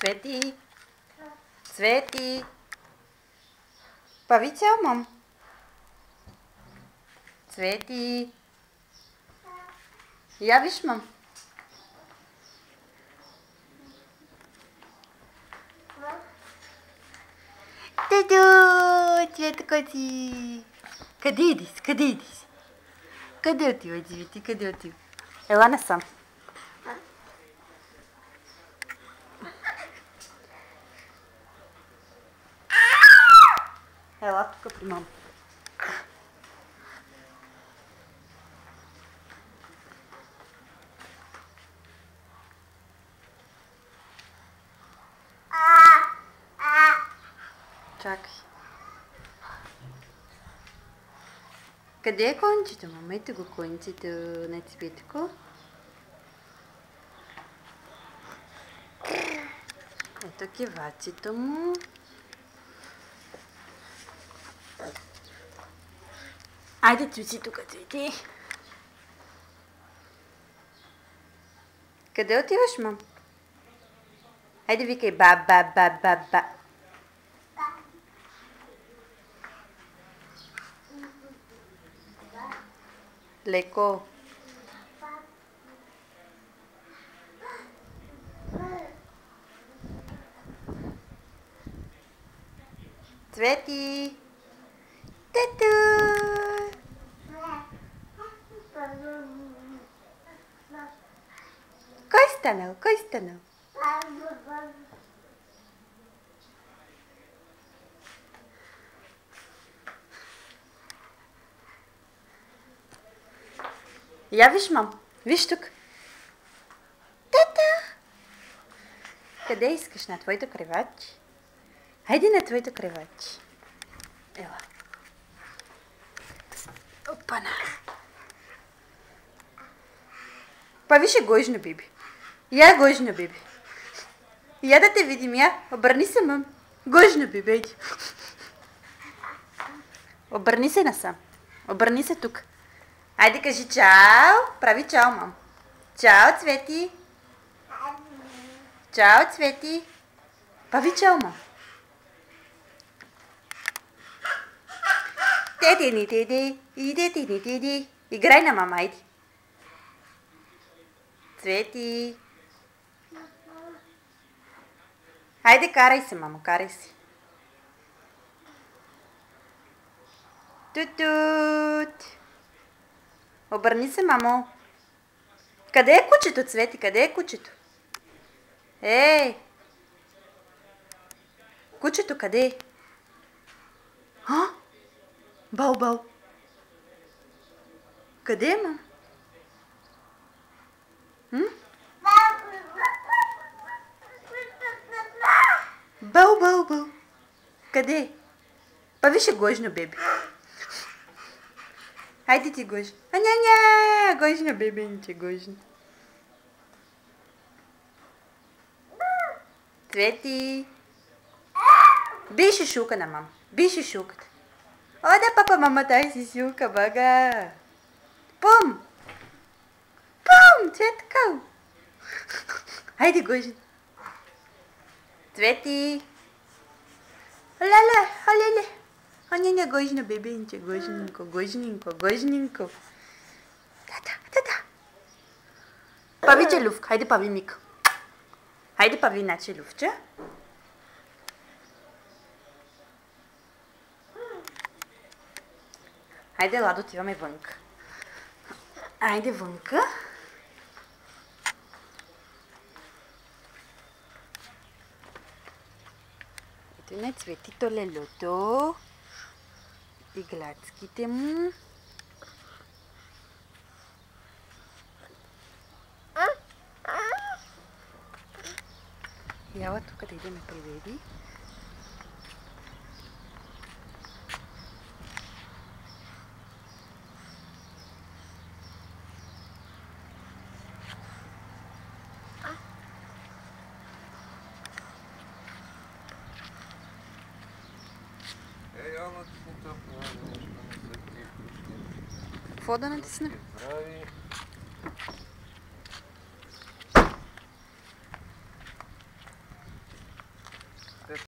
Цвети! Цвети! Пави цял, мам! Цвети! Я виж, мам! Тадо! Цветко ти! Къде идиш? Къде идиш? Къде отива, Дживити? Къде отива? Ела насам. Ела тук при мама. Чакай. Къде е кончето, мама? Ето го кончето на Цветко. Ето кивачето му. Айде, чуси тук, Цвети. Къде отиваш, мам? Айде, викай ба. Леко. Цвети. Тату. Кой станал? Кой станал? Я виж, мам. Виж тук. Тата! Къде искаш? На твоето креватче? Хайде на твоето креватче. Ела. Опана. Па виж е гожно, биби. Я гожно, биби. Я да те видим, я. Обърни се, мам. Гожно, биби, иди. Обърни се насам. Обърни се тук. Айде кажи чао. Прави чао, мам. Чао, Цвети. Чао, Цвети. Прави чао, мам. Тети. Играй на мама, айди. Цвети. Айде, карай се, мамо, карай се. Тутут. Обърни се, мамо. Къде е кучето, Цвети? Къде е кучето? Ей! Кучето къде е? А? Бал. Къде е, мам? Бал. Къде е? Па виж е гожно, беби. Хайде ти гожно. Ня, гожно, бебенче, гожно. Цвети. Би шушука на мама. Би шушуката. О, да, папа, мама, тай си шука, бага. Пум, Цветко. Хайде, гожно. Цвети. Олеле. Ня, гожно, бебенче, гожненько. Тата. Пави челювка, хайде пави Мика. Хайде пави на челювче. Хайде, Ладо, отиваме вънка. Айде вънка. Ето на Цветито лелото. И глацките му. Яла тук да идеме при беби. Ей, Ана, ти си тъпна, нещо не се ти включи. Какво да натисна? Прави.